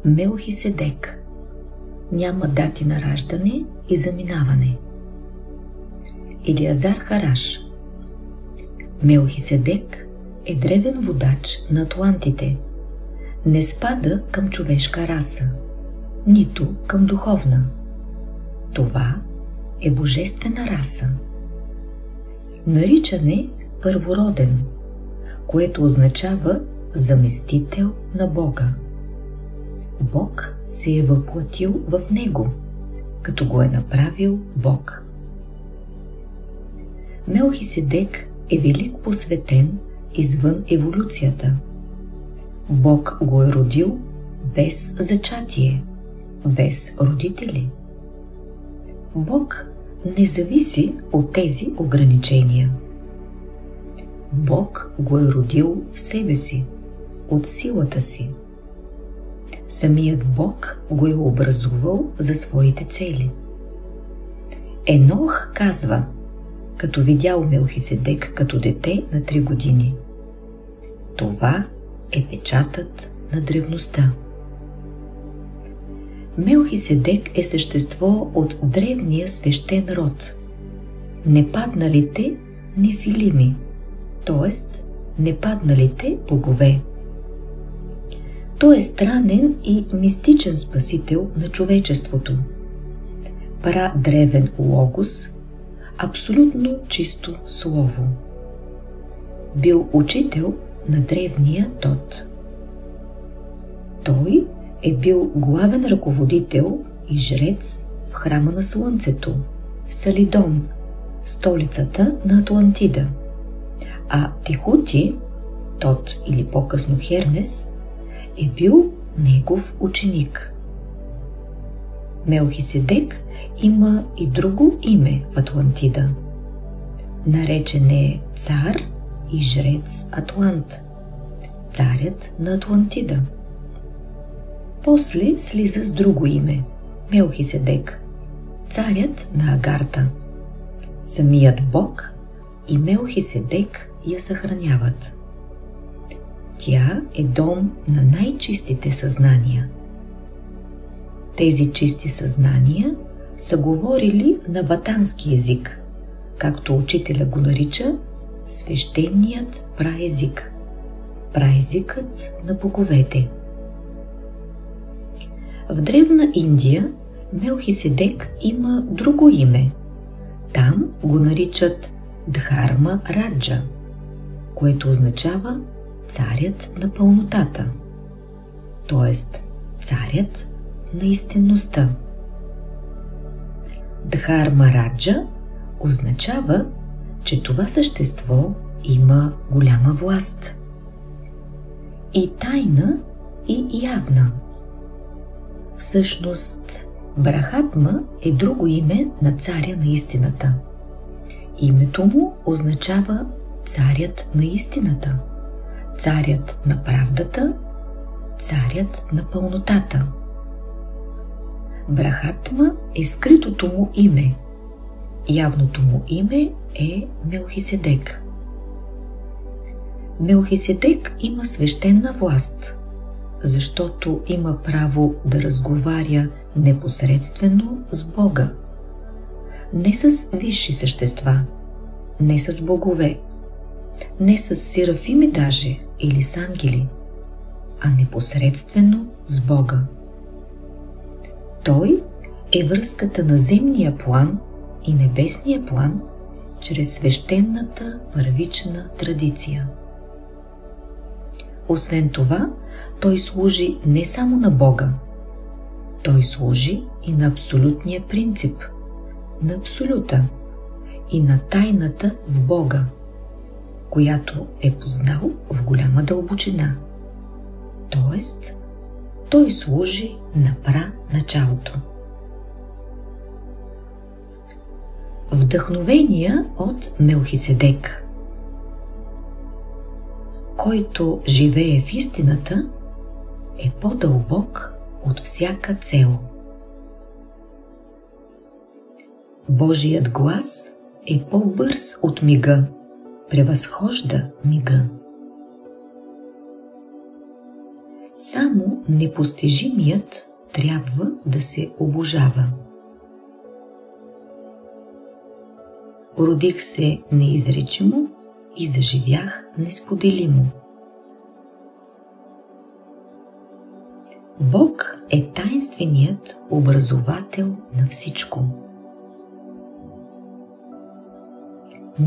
Мелхиседек. Няма дати на раждане и заминаване. Елиазар Хараш. Мелхиседек е древен водач на атлантите. Не спада към човешка раса, нито към духовна. Това е божествена раса. Наричане първороден, което означава заместител на Бога. Бог се е въплатил в него, като го е направил Бог. Мелхиседек е велик посветен извън еволюцията. Бог го е родил без зачатие, без родители. Бог не зависи от тези ограничения. Бог го е родил в себе си, от силата си. Самият Бог го е образувал за своите цели. Енох казва, като видял Мелхиседек като дете на 3 години: това е печатът на древността. Мелхиседек е същество от древния свещен род, непадналите нефилими, т.е. непадналите богове. Той е странен и мистичен спасител на човечеството, прадревен логос, абсолютно чисто слово. Бил учител на древния Тот. Той е бил главен ръководител и жрец в храма на Слънцето, в Салидон, столицата на Атлантида, а Техути, Тот или по-късно Хермес, е бил негов ученик. Мелхиседек има и друго име в Атлантида. Наречен е цар и жрец Атлант, царят на Атлантида. После слиза с друго име – Мелхиседек, царят на Агарта. Самият Бог и Мелхиседек я съхраняват. Тя е дом на най-чистите съзнания. Тези чисти съзнания са говорили на ватански език, както учителя го нарича свещеният праезик, праезикът на боговете. В древна Индия Мелхиседек има друго име. Там го наричат Дхарма Раджа, което означава царят на пълнотата, т.е. царят на истинността. Дхарма Раджа означава, че това същество има голяма власт. И тайна, и явна. Всъщност, Брахатма е друго име на царя на истината. Името му означава царят на истината, царят на правдата, царят на пълнотата. Брахатма е скритото му име. Явното му име е Мелхиседек. Мелхиседек има свещена власт, защото има право да разговаря непосредствено с Бога. Не с висши същества, не с богове, не с серафими даже или с ангели, а непосредствено с Бога. Той е връзката на земния план и небесния план чрез свещената първична традиция. Освен това, той служи не само на Бога, той служи и на абсолютния принцип, на абсолюта и на тайната в Бога, която е познал в голяма дълбочина. Тоест, той служи на началото. Вдъхновения от Мелхиседек. Който живее в истината, е по-дълбок от всяка цел. Божият глас е по-бърз от мига, превъзхожда мига. Само непостижимият трябва да се обожава. Родих се неизречимо и заживях несподелимо. Бог е тайнственият образовател на всичко.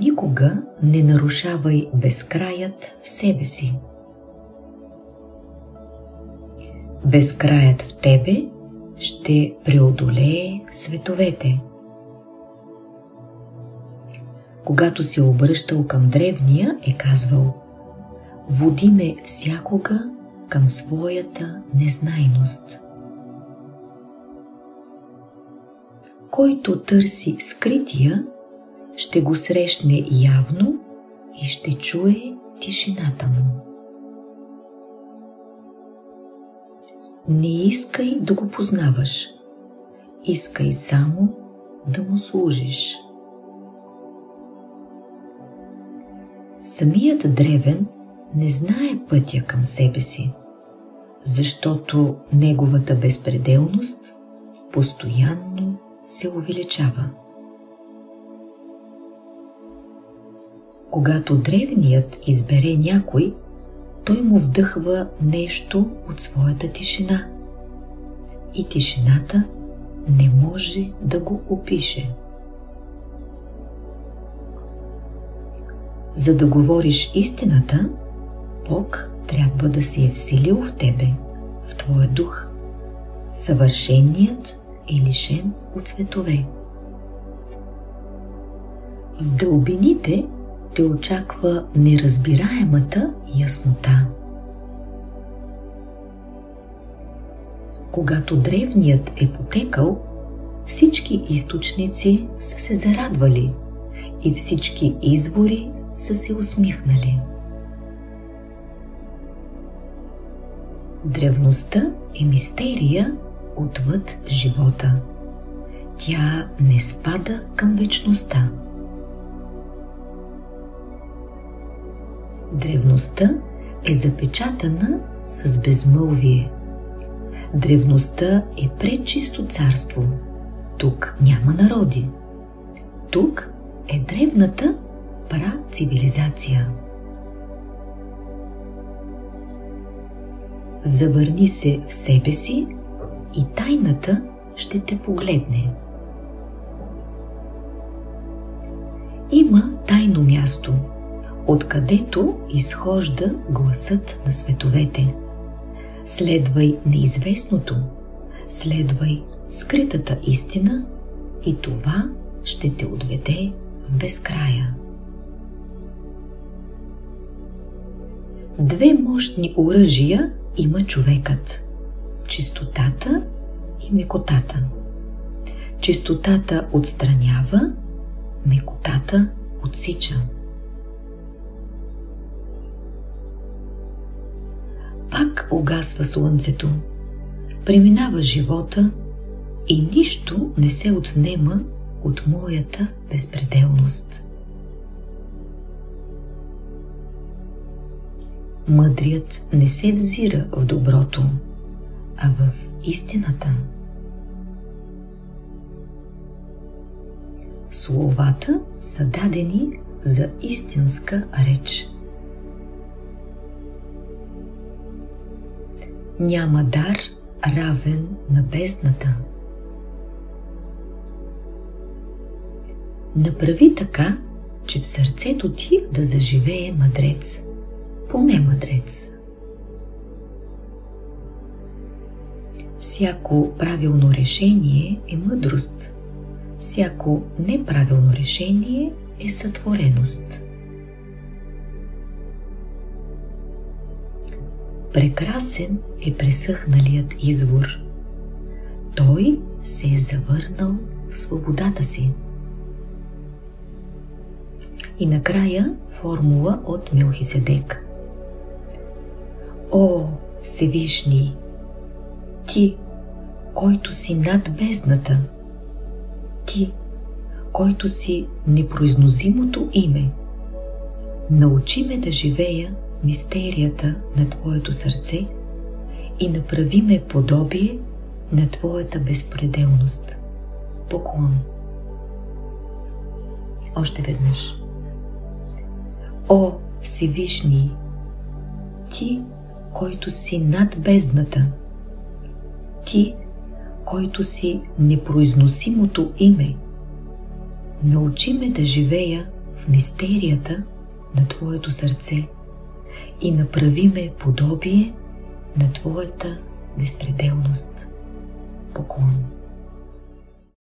Никога не нарушавай безкраят в себе си. Безкраят в тебе ще преодолее световете. Когато се обръщал към древния, е казвал: води ме всякога към своята незнайност. Който търси скрития, ще го срещне явно и ще чуе тишината му. Не искай да го познаваш, искай само да му служиш. Самият древен не знае пътя към себе си, защото неговата безпределност постоянно се увеличава. Когато древният избере някой, той му вдъхва нещо от своята тишина и тишината не може да го опише. За да говориш истината, Бог трябва да се е вселил в тебе, в твоя дух. Съвършеният е лишен от цветове. В дълбините те очаква неразбираемата яснота. Когато древният е потекал, всички източници са се зарадвали и всички извори са се усмихнали. Древността е мистерия отвъд живота. Тя не спада към вечността. Древността е запечатана с безмълвие. Древността е предчисто царство. Тук няма народи. Тук е древната працивилизация. Завърни се в себе си и тайната ще те погледне. Има тайно място, откъдето изхожда гласът на световете. Следвай неизвестното, следвай скритата истина и това ще те отведе в безкрая. Две мощни оръжия има човекът – чистотата и мекотата. Чистотата отстранява, мекотата отсича. Пак угасва слънцето, преминава живота и нищо не се отнема от моята безпределност. Мъдрият не се взира в доброто, а в истината. Словата са дадени за истинска реч. Няма дар равен на бездната. Направи така, че в сърцето ти да заживее мъдрец, поне мъдрец. Всяко правилно решение е мъдрост, всяко неправилно решение е сътвореност. Прекрасен е пресъхналият извор. Той се е завърнал в свободата си. И накрая формула от Мелхиседек. О, Всевишний, ти, който си над бездната, ти, който си непроизносимото име, научи ме да живея в мистерията на Твоето сърце и направи ме подобие на Твоята безпределност. Поклон. Още веднъж. О, Всевишний, Ти, който си над бездната, Ти, който си непроизносимото име, научи ме да живея в мистерията на Твоето сърце и направи ме подобие на Твоята безпределност. Поклон.